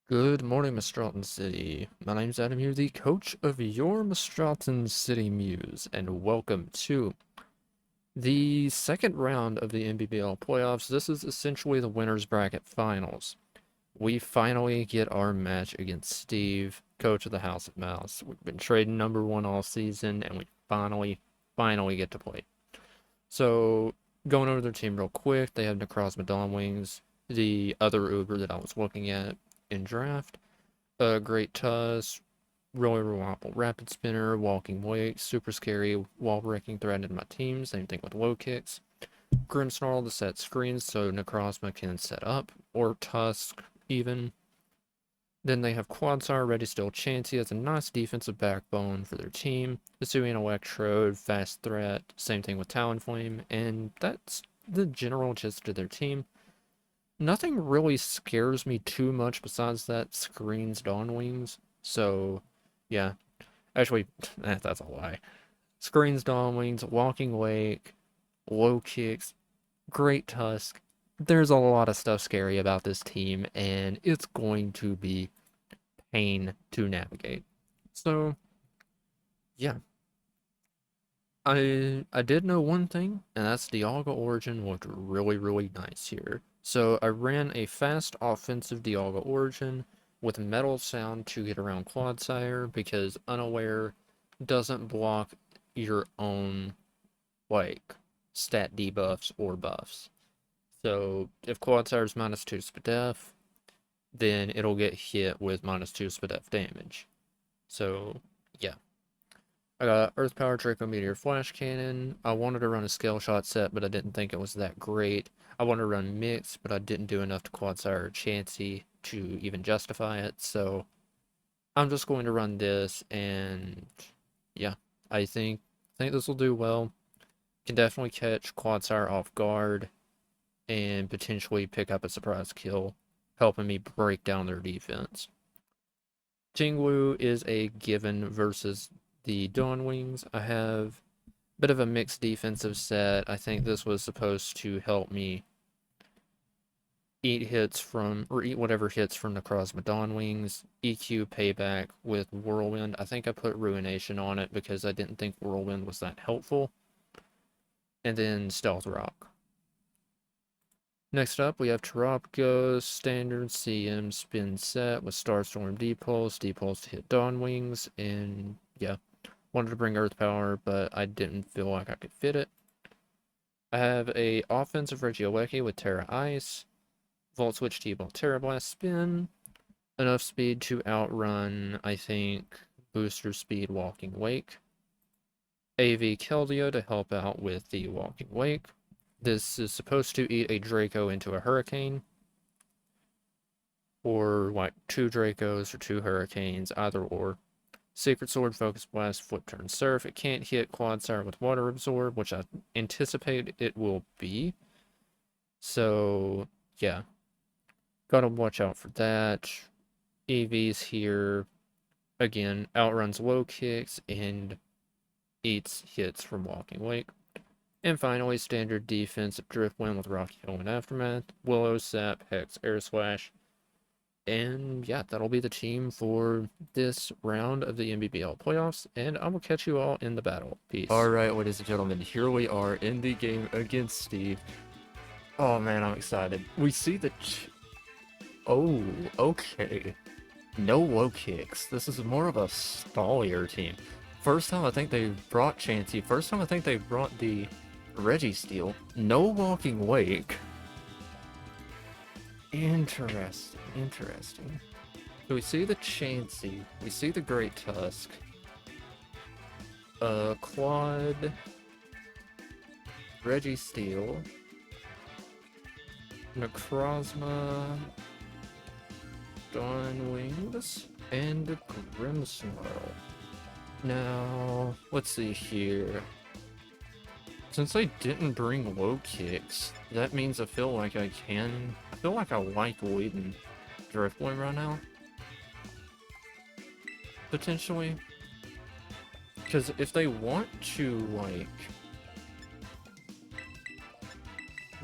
Good morning, Mistralton City. My name's Adamew, the coach of your Mistralton City Mews, and welcome to the second round of the NBBL playoffs. This is essentially the winner's bracket finals. We finally get our match against Steve, coach of the House of Mouse. We've been trading number one all season, and we finally get to play. So, going over their team real quick, they have Necrozma Wings, the other Uber that I was looking at in draft. Great Tusk, Roller Wobble, Rapid Spinner, Walking Wake, Super Scary, Wall Breaking Threat into my team. Same thing with Low Kicks. Grimmsnarl to set screens so Necrozma can set up, or Tusk even. Then they have Quadsire, Ready Still Chansey as a nice defensive backbone for their team. Hisuian Electrode, Fast Threat, same thing with Talonflame, and that's the general gist of their team. Nothing really scares me too much besides that screens Dawnwings. So, yeah. Actually, that's a lie. Screens Dawnwings, Walking Wake, Low Kicks, Great Tusk. There's a lot of stuff scary about this team, and it's going to be pain to navigate. So, yeah. I did know one thing, and that's Dialga Origin looked really nice here. So I ran a fast offensive Dialga Origin with Metal Sound to get around Quadsire because Unaware doesn't block your own like stat debuffs or buffs. So if Quadsire's -2 SPDEF, then it'll get hit with -2 SPDEF damage. So yeah. I got Earth Power Draco Meteor Flash Cannon. I wanted to run a Scale Shot set, but I didn't think it was that great. I wanted to run Mix, but I didn't do enough to Quadsire or Chansey to even justify it, so I'm just going to run this, and yeah, I think this will do well. Can definitely catch Quadsire off guard and potentially pick up a surprise kill, helping me break down their defense. Ting-Lu is a given versus the Dawnwings. I have a bit of a mixed defensive set. I think this was supposed to help me eat whatever hits from the Necrozma Dawnwings, EQ payback with Whirlwind. I think I put Ruination on it because I didn't think Whirlwind was that helpful. And then Stealth Rock. Next up, we have Taropgo, standard CM spin set with Starstorm D-Pulse to hit Dawnwings, and yeah, wanted to bring Earth Power, but I didn't feel like I could fit it. I have a offensive Regieleki with Terra Ice, Volt Switch T-Ball Terra Blast Spin, enough speed to outrun, I think, Booster Speed Walking Wake. AV Keldeo to help out with the Walking Wake. This is supposed to eat a Draco into a Hurricane, or like 2 Dracos or 2 Hurricanes, either or. Secret Sword, Focus Blast, Flip Turn Surf. It can't hit Quadsire with Water Absorb, which I anticipate it will be. So, yeah. Gotta watch out for that. EV's here. Again, outruns low kicks and eats hits from Walking Wake. And finally, standard defensive Driftwind with Rocky Hill and Aftermath, Willow, Sap, Hex, Air Slash. And yeah, that'll be the team for this round of the NBBL playoffs, and I will catch you all in the battle. Peace. Alright, ladies and gentlemen, here we are in the game against Steve. Oh man, I'm excited. We see the... Oh, okay. No low kicks. This is more of a stallier team. First time I think they brought Chansey. First time I think they brought the Registeel. No Walking Wake. Interesting. So we see the Chansey, we see the Great Tusk, Quad, Registeel, Necrozma, Dawnwings, and Grimmsnarl. Now, let's see here. Since I didn't bring low kicks, that means I feel like I like leading Driftwind right now. Potentially. Because if they want to, like,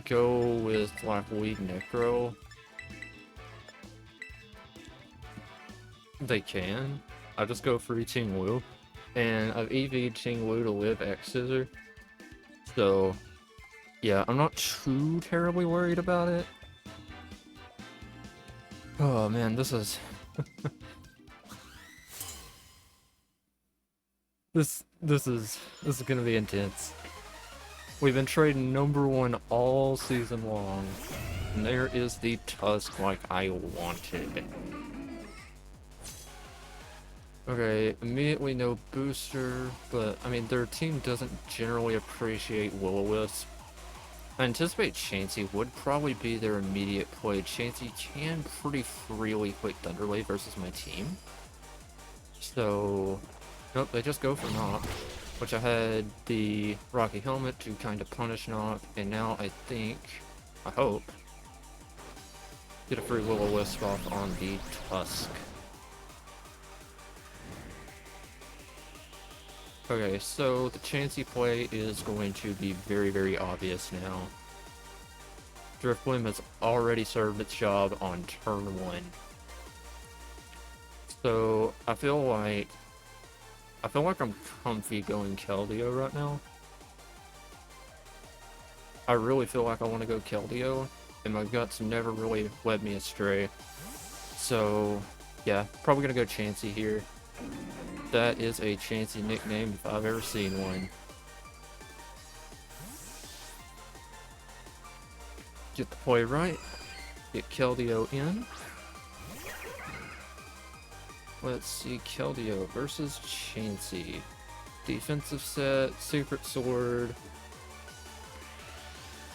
go with, like, Weed Necro, They can. I just go free Ting-Lu, and I've EV'd Ting-Lu to live X Scissor, so yeah, I'm not too terribly worried about it. Oh man, this is this is gonna be intense. We've been trading #1 all season long, and there is the Tusk like I wanted. Okay, immediately no booster, but I mean their team doesn't generally appreciate Will-O-Wisp. I anticipate Chansey would probably be their immediate play. Chansey can pretty freely click Thunderwave versus my team. So, nope, they just go for Knock, which I had the Rocky Helmet to kind of punish Knock, and now I think, I hope, get a free Will-O-Wisp off on the Tusk. Okay, so the Chansey play is going to be very, very obvious now. Driftbloom has already served its job on turn 1. So I feel like I'm comfy going Keldeo right now. I really feel like I want to go Keldeo, and my guts never really led me astray. So yeah, probably gonna go Chansey here. That is a Chansey nickname if I've ever seen one. Get the play right. Get Keldeo in. Let's see, Keldeo versus Chansey. Defensive set, Secret Sword.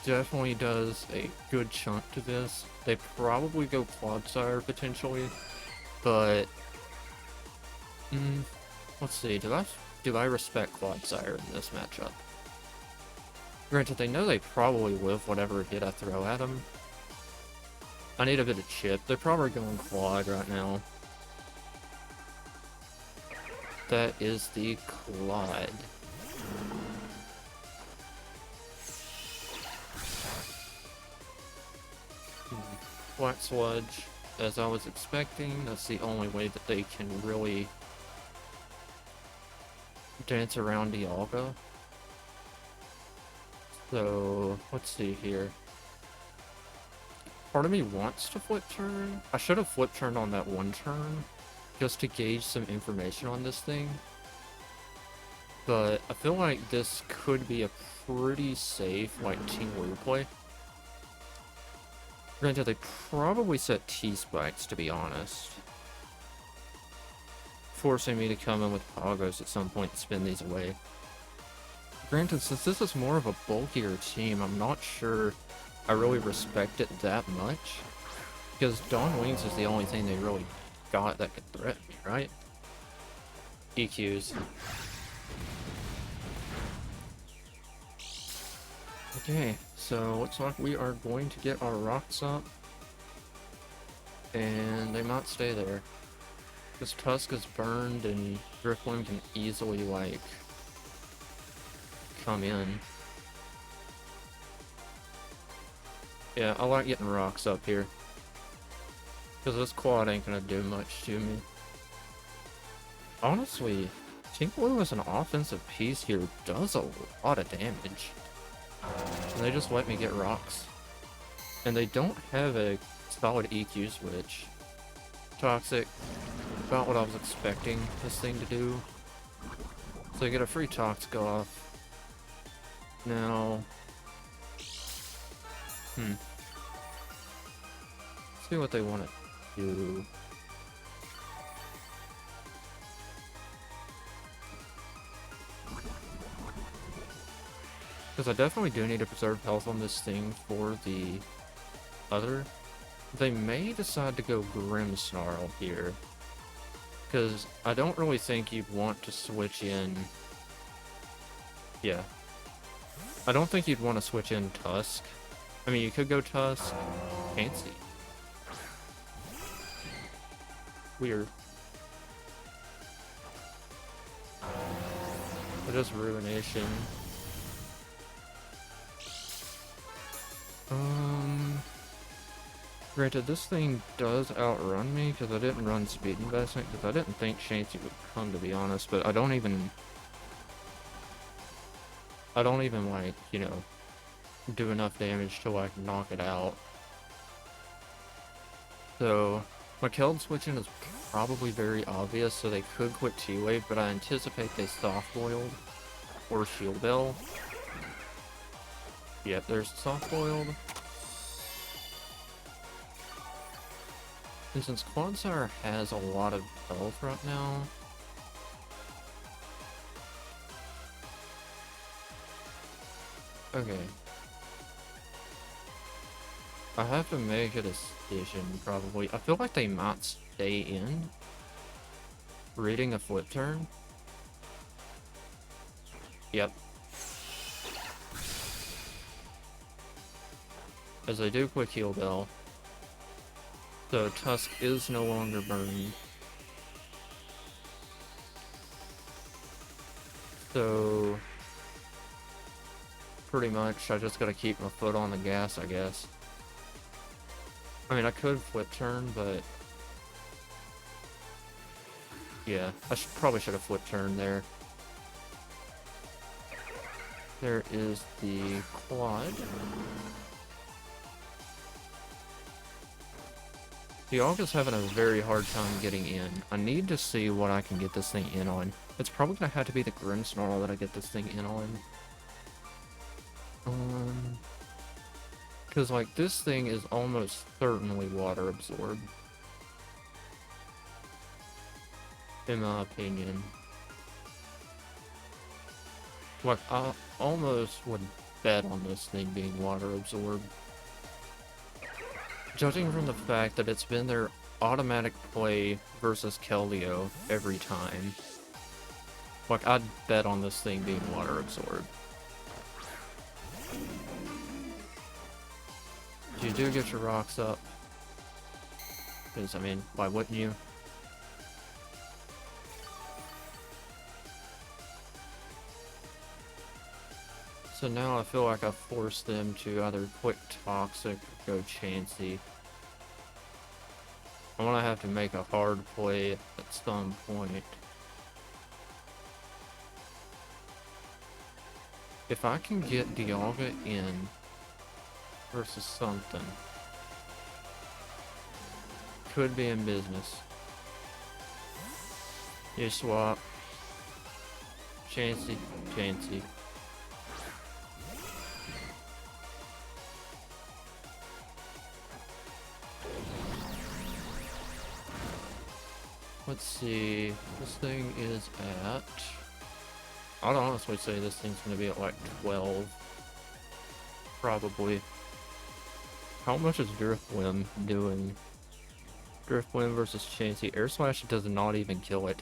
Definitely does a good chunk to this. They probably go Clodsire potentially, but let's see, do I respect Clodsire in this matchup? Granted, they know they probably live whatever hit I throw at them. I need a bit of chip. They're probably going Clod right now. That is the Clod. Black Sludge, as I was expecting. That's the only way that they can really dance around Dialga. So, let's see here. Part of me wants to flip turn. I should have flip turned on that one turn, just to gauge some information on this thing. But I feel like this could be a pretty safe, like, Ting-Lu play. Granted, they probably set T-Spikes, to be honest. Forcing me to come in with Poggos at some point and spin these away. Granted, since this is more of a bulkier team, I'm not sure I really respect it that much. Because Dawn Wings is the only thing they really got that could threaten me, right? EQs. Okay, so looks like we are going to get our rocks up. And they might stay there. Because Tusk is burned and Drifloon can easily, like, come in. Yeah, I like getting rocks up here. Because this quad ain't gonna do much to me. Honestly, Ting-Lu as an offensive piece here does a lot of damage. And they just let me get rocks. And they don't have a solid EQ switch. Toxic, about what I was expecting this thing to do. So I get a free Toxic off. Now, let's see what they want to do. Because I definitely do need to preserve health on this thing for the other. They may decide to go Grimmsnarl here. Because I don't really think you'd want to switch in... Yeah. I don't think you'd want to switch in Tusk. I mean, you could go Tusk. Fancy. Weird. It is Ruination. Granted, this thing does outrun me because I didn't run speed investment because I didn't think Chansey would come, to be honest, but I don't even like, you know, do enough damage to like knock it out. So my Keld switching is probably very obvious, so they could quit T-Wave, but I anticipate they soft-boiled or Shield Bell. Yep, there's soft-boiled. And since Quagsire has a lot of health right now, okay. I have to make a decision, probably. I feel like they might stay in. Reading a flip turn. Yep. As I do quick heal Bell. So Tusk is no longer burned. So pretty much I just gotta keep my foot on the gas, I guess. I mean, I could flip turn, but yeah, I probably should have flip turned there. There is the quad. Dialga's having a very hard time getting in. I need to see what I can get this thing in on. It's probably gonna have to be the Grimmsnarl that I get this thing in on. Because, like, this thing is almost certainly water absorbed. In my opinion. Like, I almost would bet on this thing being water absorbed. Judging from the fact that it's been their automatic play versus Keldeo every time. Like, I'd bet on this thing being water absorbed. You do get your rocks up. Because, I mean, why wouldn't you? So now I feel like I forced them to either quick Toxic or go Chansey. I'm gonna have to make a hard play at some point. If I can get Dialga in versus something, could be in business. You swap. Chansey, Chansey. Let's see, this thing is at... I'd honestly say this thing's gonna be at like 12. Probably. How much is Driftwind doing? Driftwind versus Chansey. Air Slash does not even kill it,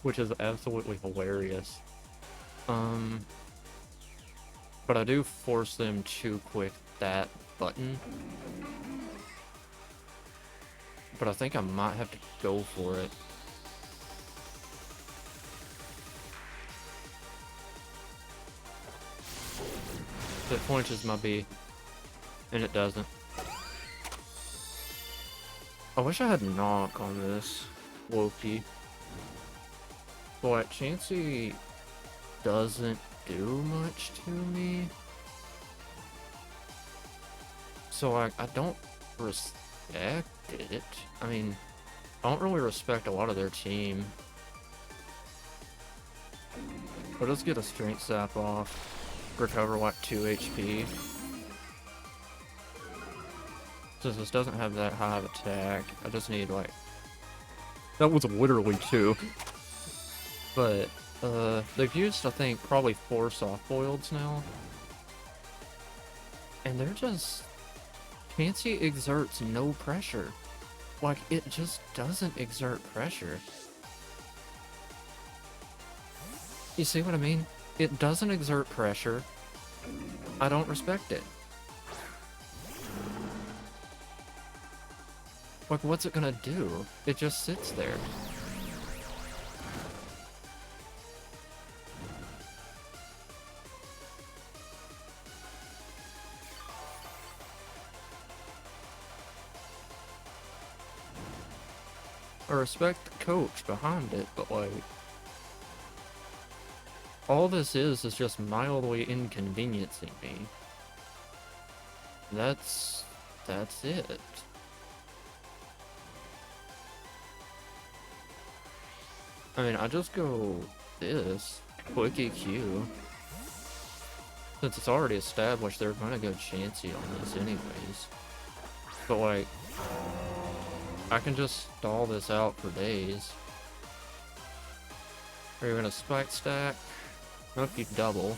which is absolutely hilarious. But I do force them to click that button. But I think I might have to go for it. It flinches my B, and it doesn't. I wish I had knock on this Loki. But Chansey doesn't do much to me. So I don't respect it. I mean, I don't really respect a lot of their team. But let's get a Strength Sap off. Recover like 2 HP. Since this doesn't have that high of attack, I just need like... That was literally 2. But, they've used, I think, probably 4 soft-boileds now. And they're just... Chansey exerts no pressure. Like, it just doesn't exert pressure. You see what I mean? It doesn't exert pressure. I don't respect it. Like, what's it gonna do? It just sits there. I respect the coach behind it, but like, all this is just mildly inconveniencing me. That's it. I mean, I just go this, quick EQ. Since it's already established, they're gonna go chancy on this anyways. But like, I can just stall this out for days. Are you gonna spike stack? Nope, you double.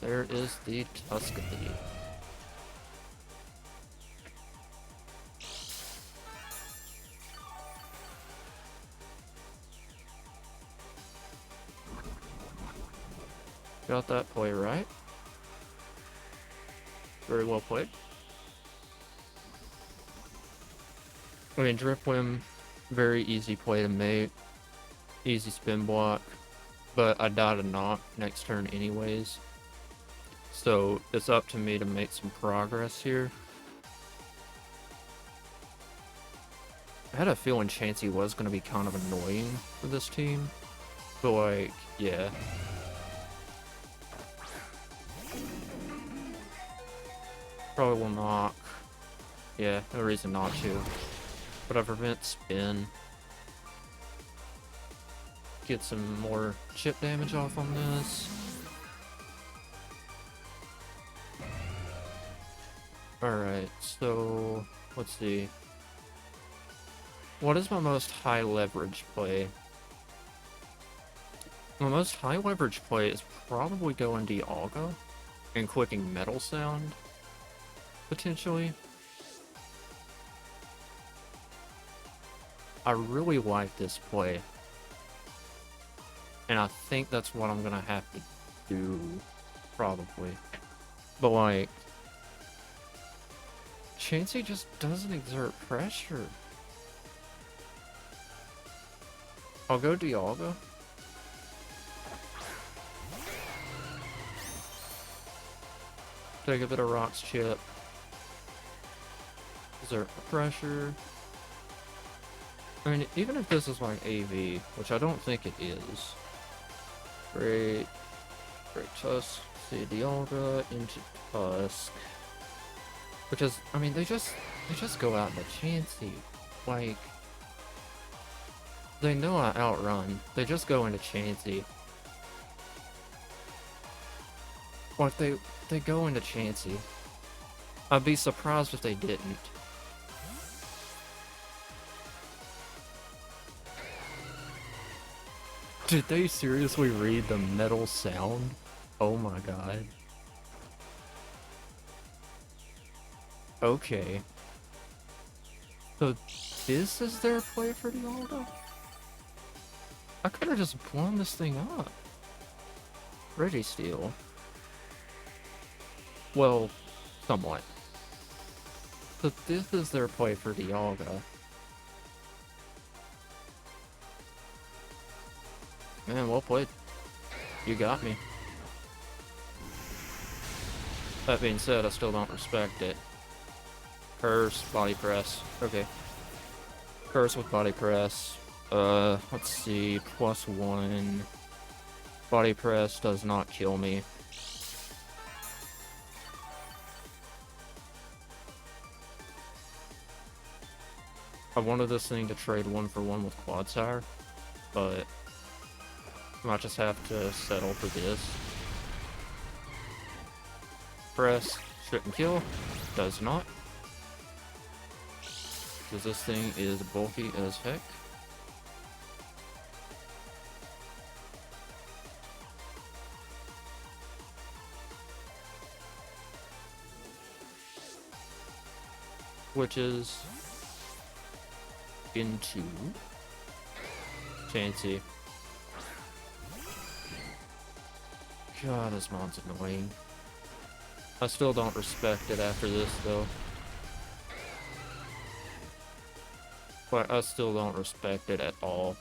There is the Tusk. Got that play right. Very well played. I mean, Drip Whim, very easy play to make. Easy spin block. But I died a knock next turn anyways. So it's up to me to make some progress here. I had a feeling Chansey was going to be kind of annoying for this team. But like, yeah. Probably will knock. Yeah, no reason not to. But I prevent spin. Get some more chip damage off on this. Alright, so let's see. What is my most high leverage play? My most high leverage play is probably going Dialga and clicking Metal Sound, potentially. I really like this play. And I think that's what I'm gonna have to do, probably. But like, Chansey just doesn't exert pressure. I'll go Dialga. Take a bit of Rock's Chip. Exert pressure. I mean, even if this is like AV, which I don't think it is. Great Tusk, see Dialga into Tusk. Which is, I mean, they just go out into Chansey. Like, they know I outrun. They just go into Chansey. Like, they go into Chansey. I'd be surprised if they didn't. Did they seriously read the Metal Sound? Oh my god. Okay. So this is their play for Dialga? I could have just blown this thing up. Registeel. Well, somewhat. So this is their play for Dialga. Man, well played. You got me. That being said, I still don't respect it. Curse, body press. Okay. Curse with body press. Let's see. +1. Body press does not kill me. I wanted this thing to trade 1-for-1 with Quadsire, but I might just have to settle for this. Press, shouldn't kill, does not. Because this thing is bulky as heck. Which is into Chansey. God, this mon's annoying. I still don't respect it after this, though. But I still don't respect it at all.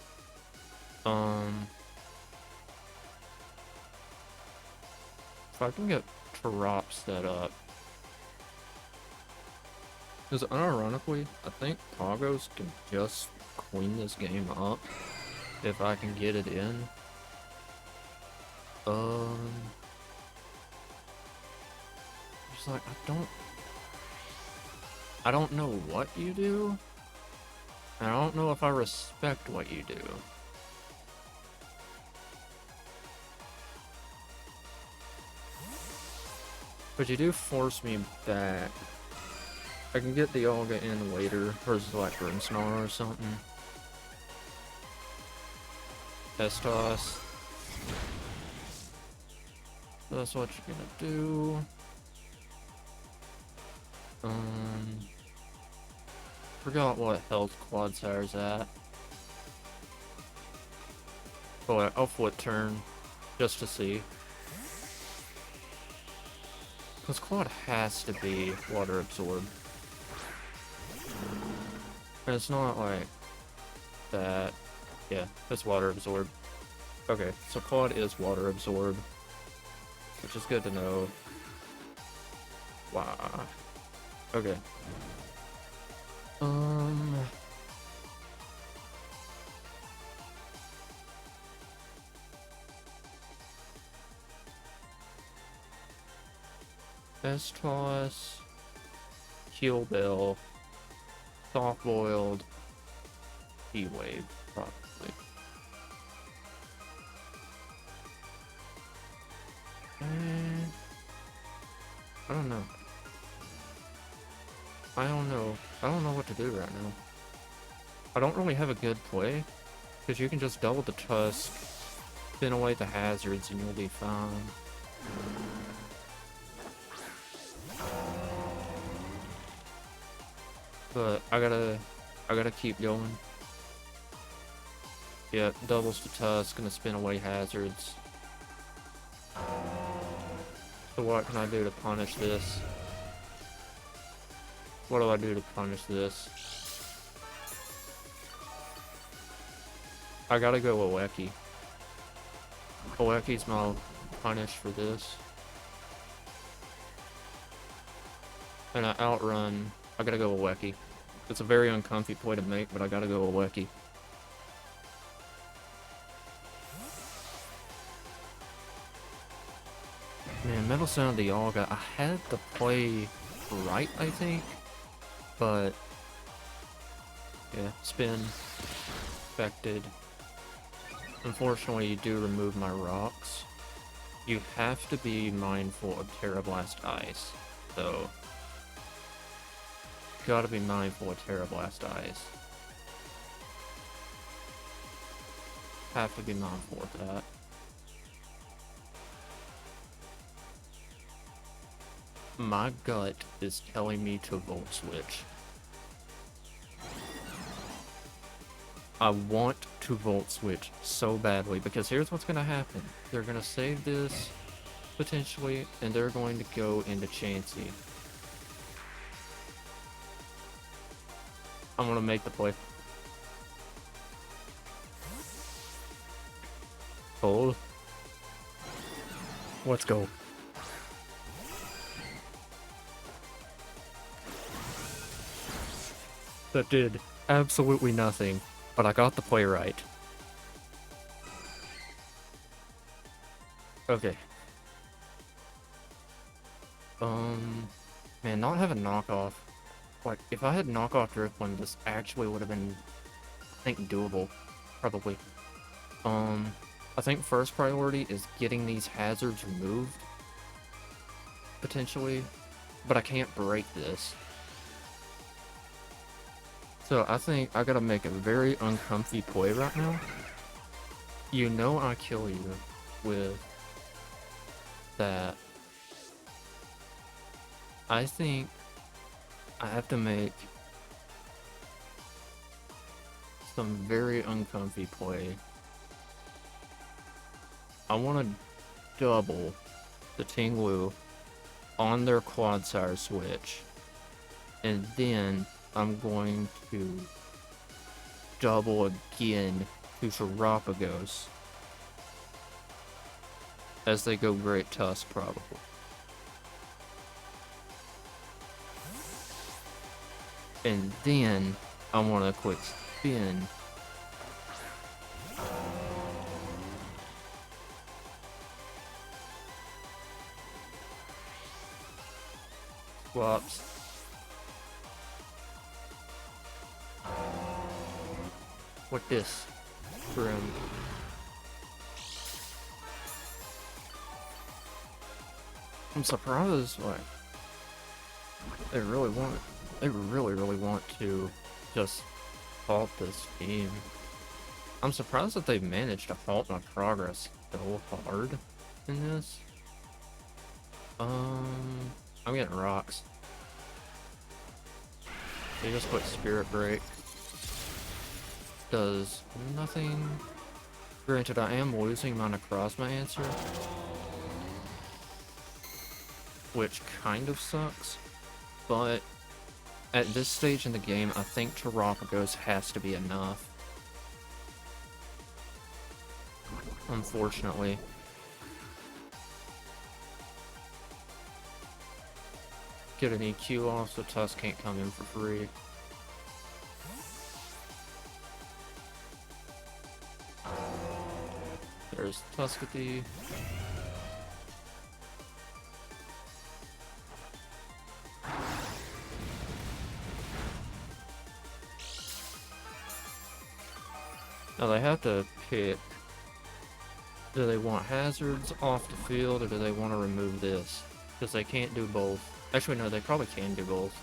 If I can get Trop set up. Because unironically, I think Poggos can just clean this game up if I can get it in. Just like I don't know what you do. And I don't know if I respect what you do. But you do force me back. I can get the Dialga in later, versus like Grimmsnarl or something. Toss. So that's what you're gonna do. Forgot what health Quadsire's at. But I'll flip turn just to see. Because Quad has to be water absorbed. And it's not like that. Yeah, it's water absorbed. Okay, so Quad is water absorbed, which is good to know. Wow. Okay. S-Toss, Heal Bell, Soft Boiled, P-Wave, probably. I don't know. I don't know what to do right now. I don't really have a good play, because you can just double the Tusk, spin away the hazards, and you'll be fine. But I gotta keep going. Yeah, doubles the Tusk, gonna spin away hazards. So what can I do to punish this? What do I do to punish this? I gotta go Oweki. Oweki's my punish for this. And I outrun. I gotta go Oweki. It's a very uncomfy play to make, but I gotta go Oweki. Man, Metal Sound Dialga, I had the play right, I think. But yeah, spin. Affected. Unfortunately, you do remove my rocks. You have to be mindful of Terra Blast Ice, so gotta be mindful of Terra Blast Ice. Have to be mindful of that. My gut is telling me to Volt Switch. I want to Volt Switch so badly, because here's what's gonna happen. They're gonna save this, potentially, and they're going to go into Chansey. I'm gonna make the play. Hold. Let's go. That did absolutely nothing, but I got the play right. Okay. Man, not having knockoff. Like, if I had knockoff Drifblim, this actually would have been, I think, doable. Probably. I think first priority is getting these hazards removed. Potentially. But I can't break this. So I think I gotta make a very uncomfy play right now. You know I kill you with that. I think I have to make some very uncomfy play. I want to double the Ting-Lu on their Quadsire switch, and then I'm going to double again to Terapagos as they go Great Tusk, probably. And then I want a quick spin. Swaps. What this? Room. I'm surprised, like, they really want to just halt this game. I'm surprised that they've managed to halt my progress so hard in this. I'm getting rocks. They just put Spirit Break. Does nothing. Granted, I am losing my Necrozma answer, which kind of sucks, but at this stage in the game, I think Terrapagos has to be enough. Unfortunately. Get an EQ off so Tusk can't come in for free. There's Tuskathy. Now they have to pick. Do they want hazards off the field, or do they want to remove this? Because they can't do both. Actually, no, they probably can do both.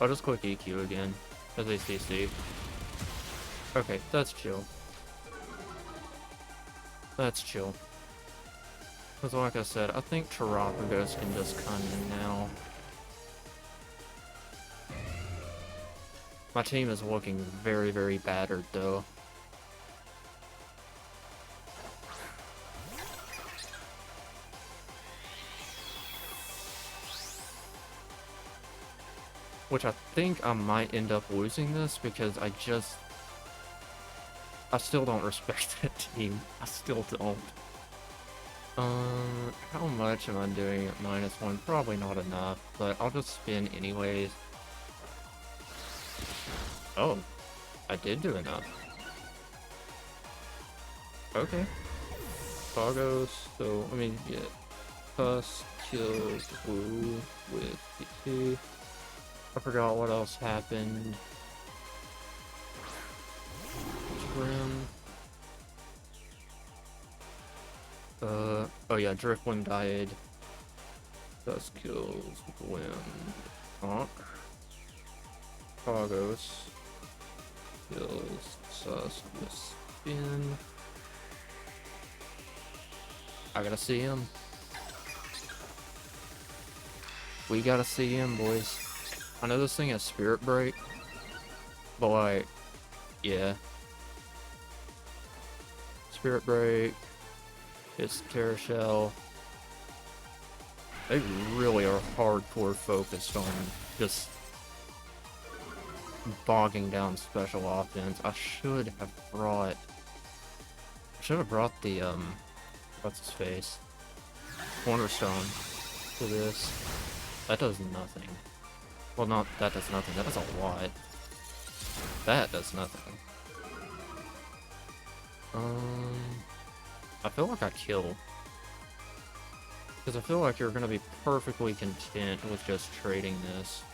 I'll just click EQ again, as a CC. Okay, that's chill. That's chill. Because like I said, I think Terrapagos can just come in now. My team is looking very, very battered, though. Which I think I might end up losing this because I still don't respect that team. I still don't. How much am I doing at -1? Probably not enough, but I'll just spin anyways. Oh, I did do enough. Okay. Pagos, so, I mean, yeah. Tusk kills Blue with PT. I forgot what else happened. Trim. Oh yeah, Driftwing died. Tusk kills Gwen. Honk. Pagos kills Tusk with spin. I gotta see him. We gotta see him, boys. I know this thing has Spirit Break, but like, yeah. Spirit Break. It's Terra Shell. They really are hardcore focused on just bogging down special offense. I should have brought the what's his face? Cornerstone to this. That does nothing. Well, not that does nothing. That does a lot. That does nothing. I feel like I kill. Because I feel like you're gonna be perfectly content with just trading this.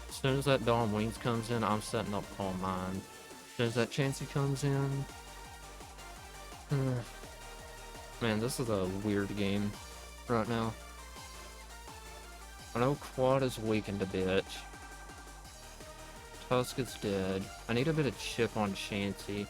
As soon as that Dawn Wings comes in, I'm setting up all mine. As soon as that Chansey comes in... Man, this is a weird game right now. I know Quad is weakened a bit. Tusk is dead. I need a bit of chip on Chansey.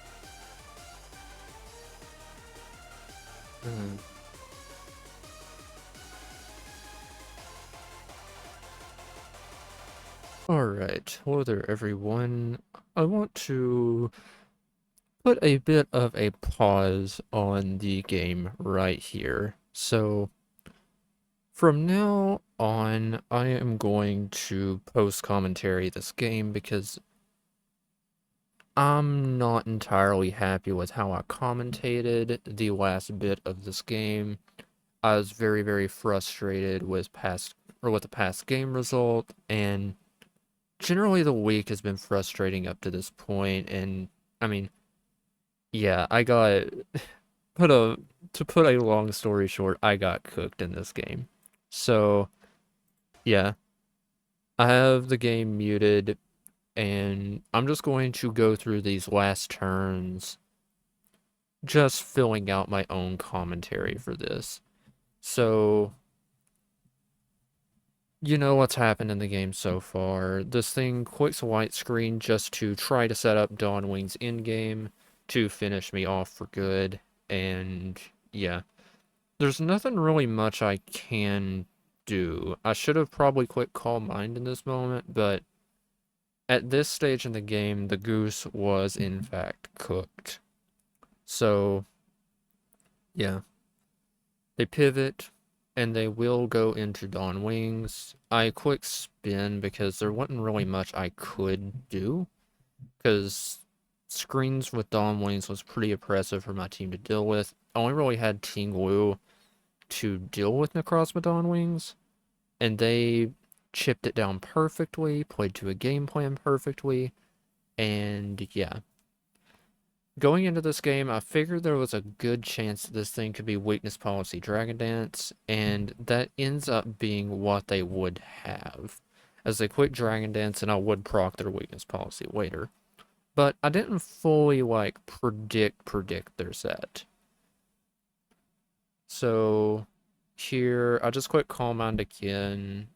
Alright, hello there everyone. I want to put a bit of a pause on the game right here. So, From now on, I am going to post commentary this game because I'm not entirely happy with how I commentated the last bit of this game. I was very, very frustrated with the past game result, and generally the week has been frustrating up to this point. And I mean, yeah, I got put a to put a long story short, I got cooked in this game. So yeah, I have the game muted, and I'm just going to go through these last turns, just filling out my own commentary for this. So, you know what's happened in the game so far. This thing clicks a white screen just to try to set up Dawnwing's endgame to finish me off for good, and yeah. There's nothing really much I can do. I should have probably clicked Calm Mind in this moment, but at this stage in the game, the goose was in fact cooked. So, yeah. They pivot, and they will go into Dawn Wings. I quick spin because there wasn't really much I could do, because screens with Dawn Wings was pretty oppressive for my team to deal with. I only really had Ting-Lu to deal with Necrozma Dawn Wings, and they chipped it down perfectly, played to a game plan perfectly, and yeah. Going into this game, I figured there was a good chance that this thing could be weakness policy Dragon Dance, and that ends up being what they would have. As they quick Dragon Dance, and I would proc their weakness policy later. But I didn't fully, predict their set. So, here, I just quick Calm Mind again,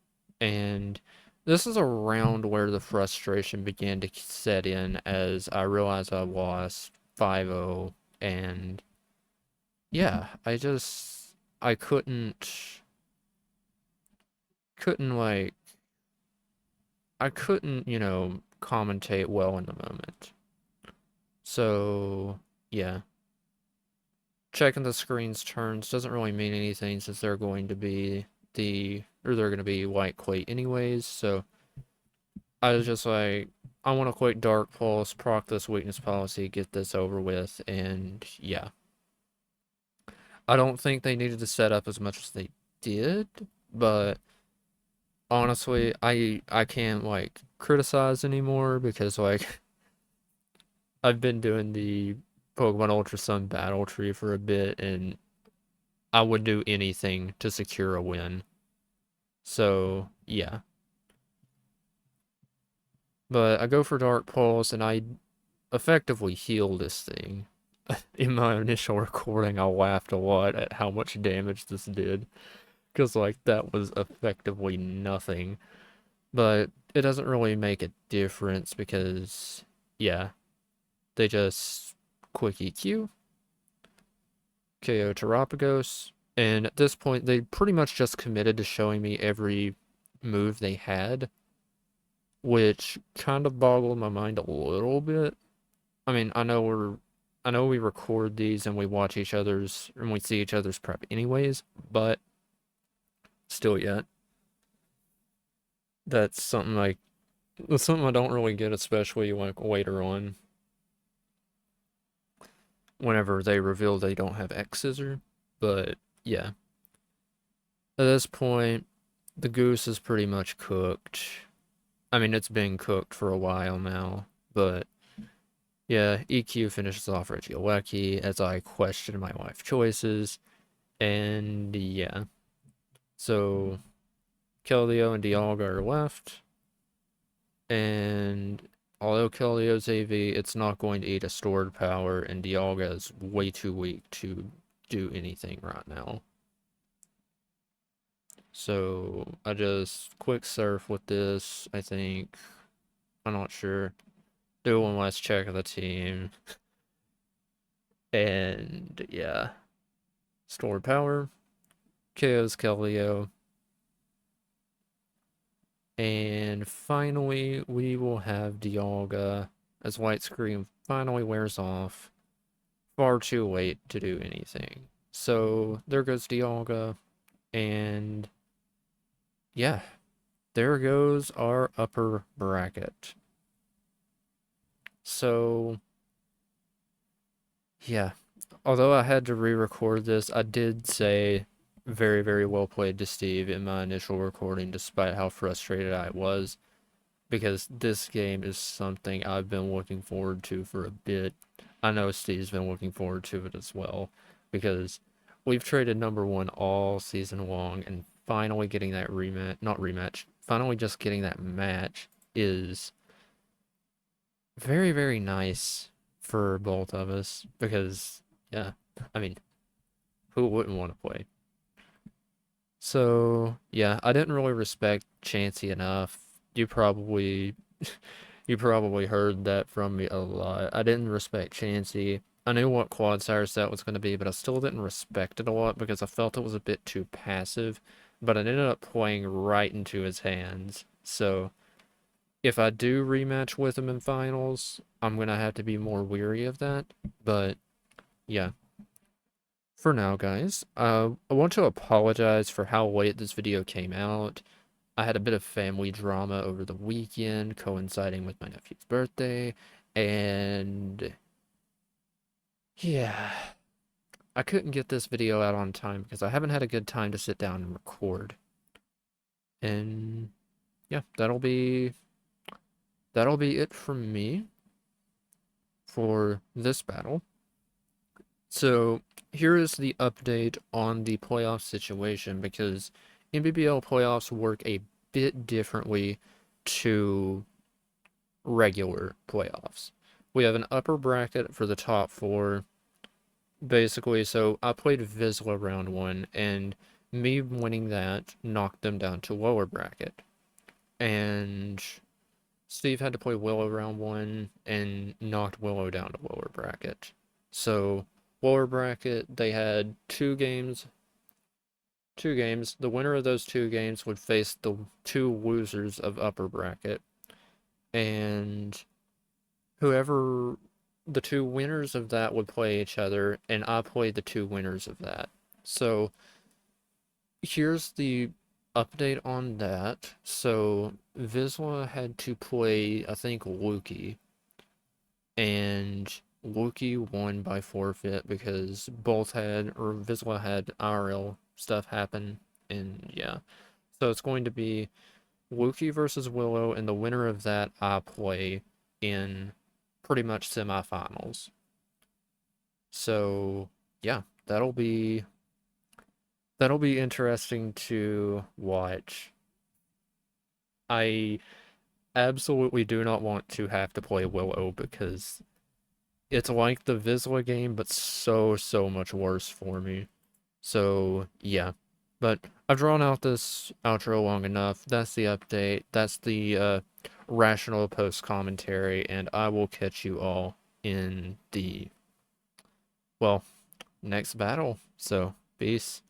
and this is around where the frustration began to set in as I realized I lost 5-0, and yeah, I couldn't I couldn't, commentate well in the moment. So, yeah, checking the screen's turns doesn't really mean anything since they're going to be white quake anyways, so I was just like, I want to quake Dark Pulse, proc this weakness policy, get this over with, and yeah. I don't think they needed to set up as much as they did, but honestly, I can't criticize anymore because I've been doing the Pokemon Ultra Sun battle tree for a bit, and I would do anything to secure a win. So yeah. But I go for Dark Pulse, and I effectively heal this thing. In my initial recording, I laughed a lot at how much damage this did, because that was effectively nothing. But it doesn't really make a difference because, yeah, they just quick EQ, KO Terapagos, and at this point, they pretty much just committed to showing me every move they had, which kind of boggled my mind a little bit. I mean, I know we record these and we watch each other's and we see each other's prep anyways, but still yet. That's something that's something I don't really get, especially later on, whenever they reveal they don't have X Scissor. But yeah. At this point, the goose is pretty much cooked. I mean, it's been cooked for a while now, but yeah, EQ finishes off Regieleki as I question my life choices, and yeah. So, Keldeo and Dialga are left, and although Keldeo's AV, it's not going to eat a stored power, and Dialga is way too weak to do anything right now. So, I just quick surf with this, I think. I'm not sure. Do one last check of the team. And yeah. Stored power. KO's Keldeo. And finally, we will have Dialga as white screen finally wears off. Far too late to do anything. So there goes Dialga, and yeah, there goes our upper bracket. So, yeah, although I had to re-record this, I did say very, very well played to Steve in my initial recording, despite how frustrated I was, because this game is something I've been looking forward to for a bit. I know Steve's been looking forward to it as well, because we've traded number one all season long, and finally getting that rematch, not rematch, finally just getting that match is very, very nice for both of us, because, yeah, I mean, who wouldn't want to play? So, yeah, I didn't really respect Chansey enough. You probably you probably heard that from me a lot. I didn't respect Chansey. I knew what quad sire set was going to be, but I still didn't respect it a lot because I felt it was a bit too passive. But I ended up playing right into his hands. So, if I do rematch with him in finals, I'm going to have to be more weary of that. But, yeah. For now, guys, I want to apologize for how late this video came out. I had a bit of family drama over the weekend, coinciding with my nephew's birthday, and yeah, I couldn't get this video out on time because I haven't had a good time to sit down and record. And yeah, that'll be it from me for this battle. So here is the update on the playoff situation because NBBL playoffs work a bit differently to regular playoffs. We have an upper bracket for the top four, basically. So I played Vizsla round one, and me winning that knocked them down to lower bracket. And Steve had to play Willow round one and knocked Willow down to lower bracket. So lower bracket, they had two games. Two games. The winner of those two games would face the two losers of upper bracket. And whoever the two winners of that would play each other, and I played the two winners of that. So here's the update on that. So Vizsla had to play, I think, Luki, and Luki won by forfeit because both had, or Vizsla had IRL stuff happen, and yeah. So it's going to be Luki versus Willow, and the winner of that I play in pretty much semifinals. So yeah, that'll be interesting to watch. I absolutely do not want to have to play Willow because it's like the Vizsla game, but so much worse for me. So yeah. But I've drawn out this outro long enough. That's the update. That's the rational post commentary, and I will catch you all in the, well, next battle. So, peace.